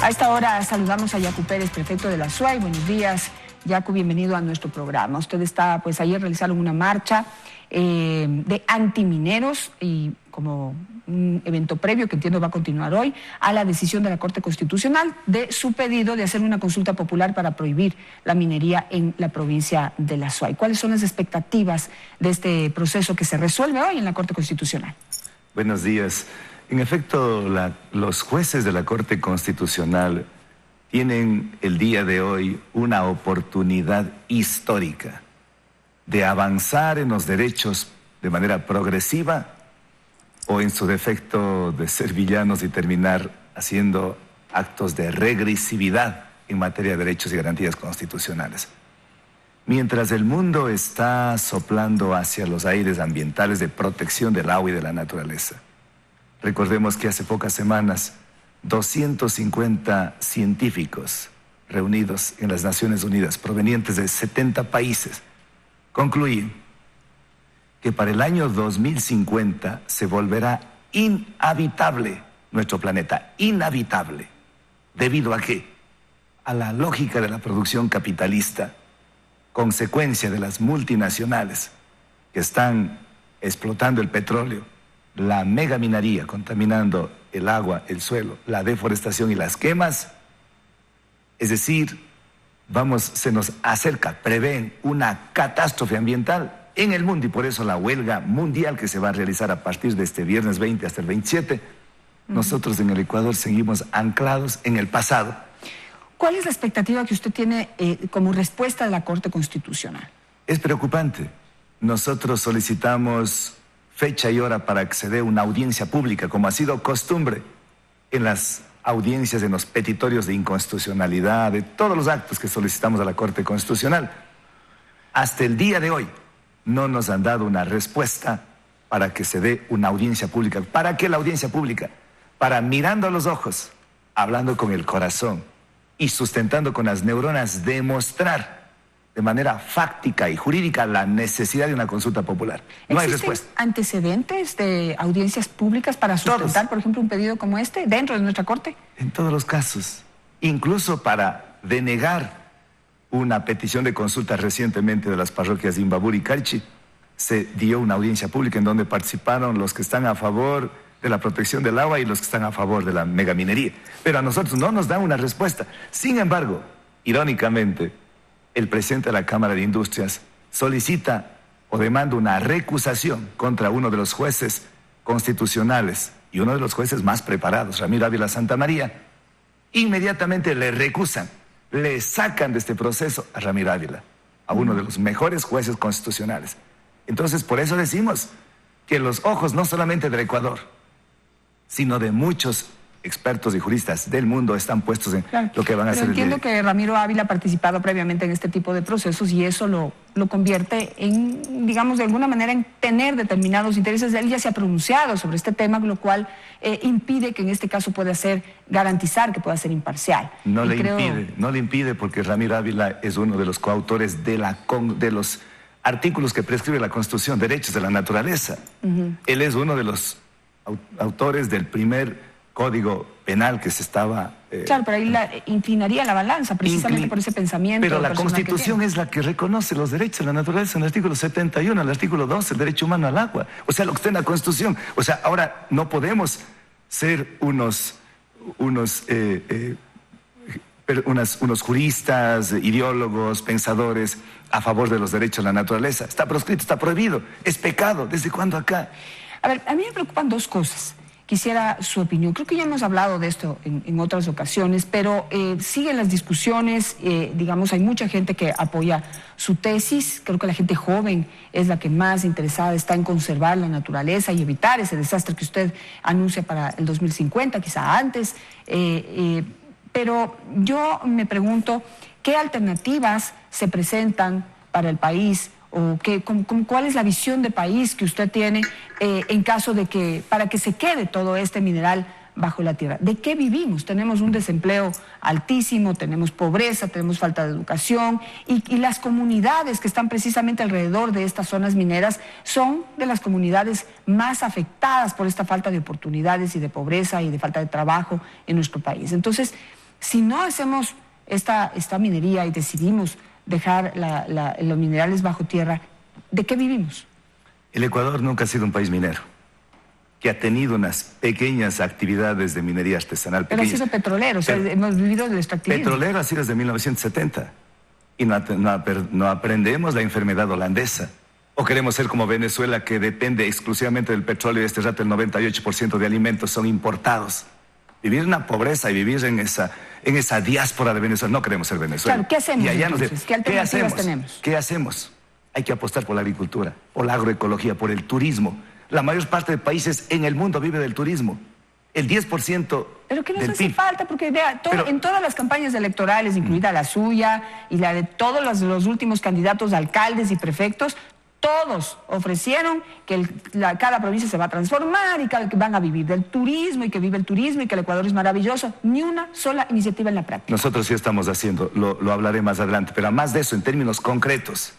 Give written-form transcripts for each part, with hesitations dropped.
A esta hora saludamos a Yacu Pérez, prefecto de la SUAY. Buenos días, Yacu, bienvenido a nuestro programa. Usted está, pues ayer realizaron una marcha de antimineros y como un evento previo que entiendo va a continuar hoy a la decisión de la Corte Constitucional de su pedido de hacer una consulta popular para prohibir la minería en la provincia de la SUAY. ¿Cuáles son las expectativas de este proceso que se resuelve hoy en la Corte Constitucional? Buenos días. En efecto, los jueces de la Corte Constitucional tienen el día de hoy una oportunidad histórica de avanzar en los derechos de manera progresiva o en su defecto de ser villanos y terminar haciendo actos de regresividad en materia de derechos y garantías constitucionales. Mientras el mundo está soplando hacia los aires ambientales de protección del agua y de la naturaleza, recordemos que hace pocas semanas 250 científicos reunidos en las Naciones Unidas, provenientes de 70 países, concluyen que para el año 2050 se volverá inhabitable nuestro planeta, inhabitable. ¿Debido a qué? A la lógica de la producción capitalista, consecuencia de las multinacionales que están explotando el petróleo, la megaminería contaminando el agua, el suelo, la deforestación y las quemas. Es decir, se nos acerca, prevén una catástrofe ambiental en el mundo, y por eso la huelga mundial que se va a realizar a partir de este viernes 20 hasta el 27. Nosotros en el Ecuador seguimos anclados en el pasado. ¿Cuál es la expectativa que usted tiene como respuesta de la Corte Constitucional? Es preocupante. Nosotros solicitamos fecha y hora para que se dé una audiencia pública, como ha sido costumbre en las audiencias, en los petitorios de inconstitucionalidad, de todos los actos que solicitamos a la Corte Constitucional. Hasta el día de hoy no nos han dado una respuesta para que se dé una audiencia pública. ¿Para qué la audiencia pública? Para, mirando a los ojos, hablando con el corazón y sustentando con las neuronas, demostrar de manera fáctica y jurídica la necesidad de una consulta popular. No hay respuesta. ¿Existen antecedentes de audiencias públicas para sustentar, por ejemplo, un pedido como este dentro de nuestra Corte? En todos los casos, incluso para denegar una petición de consulta recientemente de las parroquias de Imbabura y Calchi, se dio una audiencia pública en donde participaron los que están a favor de la protección del agua y los que están a favor de la megaminería. Pero a nosotros no nos dan una respuesta. Sin embargo, irónicamente, el presidente de la Cámara de Industrias solicita o demanda una recusación contra uno de los jueces constitucionales y uno de los jueces más preparados, Ramiro Ávila Santamaría. Inmediatamente le recusan, le sacan de este proceso a Ramiro Ávila, a uno de los mejores jueces constitucionales. Entonces, por eso decimos que los ojos no solamente del Ecuador, sino de muchos expertos y juristas del mundo están puestos en lo que van a hacer. Entiendo que Ramiro Ávila ha participado previamente en este tipo de procesos y eso lo convierte en, digamos, de alguna manera en tener determinados intereses. Él ya se ha pronunciado sobre este tema, lo cual impide que en este caso pueda ser, garantizar que pueda ser imparcial. No le impide porque Ramiro Ávila es uno de los coautores de los artículos que prescribe la Constitución, derechos de la naturaleza. Él es uno de los autores del primer Código Penal que se estaba... Claro, pero ahí inclinaría la balanza precisamente por ese pensamiento. Pero la Constitución es la que reconoce los derechos de la naturaleza en el artículo 71, en el artículo 12, el derecho humano al agua. O sea, lo que está en la Constitución. O sea, ahora no podemos ser unos juristas, ideólogos, pensadores a favor de los derechos de la naturaleza. Está proscrito, está prohibido, es pecado. ¿Desde cuándo acá? A ver, a mí me preocupan dos cosas. Quisiera su opinión. Creo que ya hemos hablado de esto en otras ocasiones, pero siguen las discusiones, digamos, hay mucha gente que apoya su tesis. Creo que la gente joven es la que más interesada está en conservar la naturaleza y evitar ese desastre que usted anuncia para el 2050, quizá antes. Pero yo me pregunto, ¿qué alternativas se presentan para el país? ¿O cuál es la visión de país que usted tiene en caso de que, para que se quede todo este mineral bajo la tierra. ¿De qué vivimos? Tenemos un desempleo altísimo, tenemos pobreza, tenemos falta de educación y las comunidades que están precisamente alrededor de estas zonas mineras son de las comunidades más afectadas por esta falta de oportunidades y de pobreza y de falta de trabajo en nuestro país. Entonces, si no hacemos esta minería y decidimos dejar los minerales bajo tierra, ¿de qué vivimos? El Ecuador nunca ha sido un país minero, que ha tenido unas pequeñas actividades de minería artesanal. Pero ha sido petrolero, o sea, hemos vivido del extractivismo. Petrolero ha sido desde 1970 y no aprendemos la enfermedad holandesa. O queremos ser como Venezuela, que depende exclusivamente del petróleo y este rato el 98% de alimentos son importados. Vivir en una pobreza y vivir en esa diáspora de Venezuela. No queremos ser Venezuela. Claro, ¿qué hacemos entonces? ¿Qué alternativas tenemos? ¿Qué hacemos? Hay que apostar por la agricultura, por la agroecología, por el turismo. La mayor parte de países en el mundo vive del turismo. El 10% Pero que nos del hace PIB. falta, porque vea, en todas las campañas electorales, incluida la suya y la de todos los últimos candidatos a alcaldes y prefectos, todos ofrecieron que cada provincia se va a transformar y que van a vivir del turismo y que vive el turismo y que el Ecuador es maravilloso. Ni una sola iniciativa en la práctica. Nosotros sí estamos haciendo, lo hablaré más adelante, pero además de eso, en términos concretos,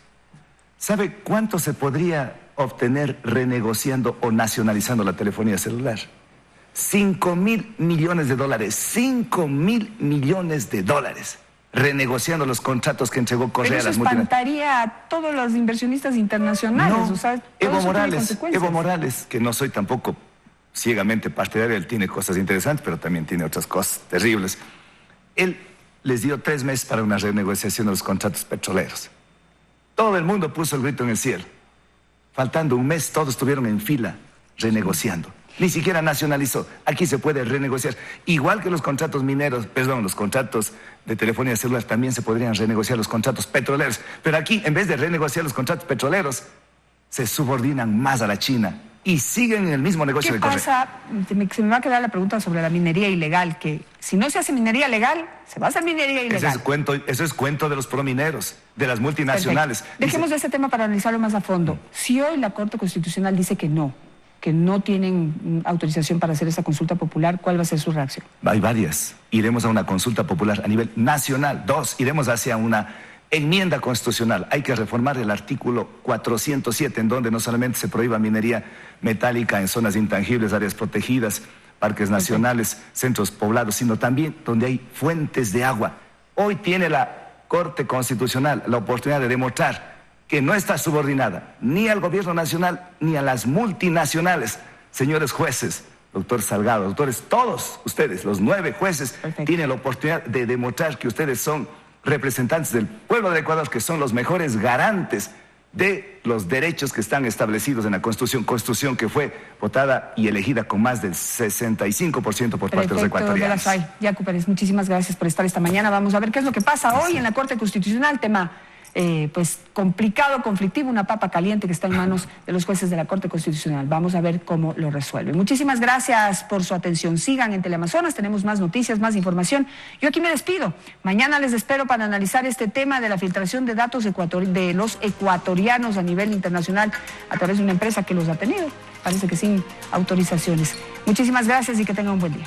¿sabe cuánto se podría obtener renegociando o nacionalizando la telefonía celular? 5.000 millones de dólares, 5.000 millones de dólares. Renegociando los contratos que entregó Correa a las multinacionales. Pero eso espantaría a todos los inversionistas internacionales. No, o sea, Evo Morales, que no soy tampoco ciegamente partidario, él tiene cosas interesantes, pero también tiene otras cosas terribles. Él les dio 3 meses para una renegociación de los contratos petroleros. Todo el mundo puso el grito en el cielo. Faltando un mes, todos estuvieron en fila renegociando. Ni siquiera nacionalizó. Aquí se puede renegociar. Igual que los contratos mineros, los contratos de telefonía celular, también se podrían renegociar los contratos petroleros. Pero aquí, en vez de renegociar los contratos petroleros, se subordinan más a la China y siguen en el mismo negocio de Correa. ¿Qué pasa? Se me va a quedar la pregunta sobre la minería ilegal, que si no se hace minería legal, se va a hacer minería ilegal. Eso es cuento de los promineros, de las multinacionales. Perfecto. Dejemos ese tema para analizarlo más a fondo. Si hoy la Corte Constitucional dice que no tienen autorización para hacer esa consulta popular, ¿cuál va a ser su reacción? Hay varias. Iremos a una consulta popular a nivel nacional. 2, iremos hacia una enmienda constitucional. Hay que reformar el artículo 407, en donde no solamente se prohíba minería metálica en zonas intangibles, áreas protegidas, parques nacionales, centros poblados, sino también donde hay fuentes de agua. Hoy tiene la Corte Constitucional la oportunidad de demostrar que no está subordinada ni al gobierno nacional ni a las multinacionales. Señores jueces, doctor Salgado, doctores, todos ustedes, los 9 jueces, tienen la oportunidad de demostrar que ustedes son representantes del pueblo de Ecuador, que son los mejores garantes de los derechos que están establecidos en la Constitución que fue votada y elegida con más del 65% por parte de los ecuatorianos. Yacu Pérez, muchísimas gracias por estar esta mañana. Vamos a ver qué es lo que pasa hoy en la Corte Constitucional, tema pues complicado, conflictivo, una papa caliente que está en manos de los jueces de la Corte Constitucional. Vamos a ver cómo lo resuelven. Muchísimas gracias por su atención. Sigan en Teleamazonas, tenemos más noticias, más información. Yo aquí me despido. Mañana les espero para analizar este tema de la filtración de datos de los ecuatorianos a nivel internacional a través de una empresa que los ha tenido, parece que sin autorizaciones. Muchísimas gracias y que tengan un buen día.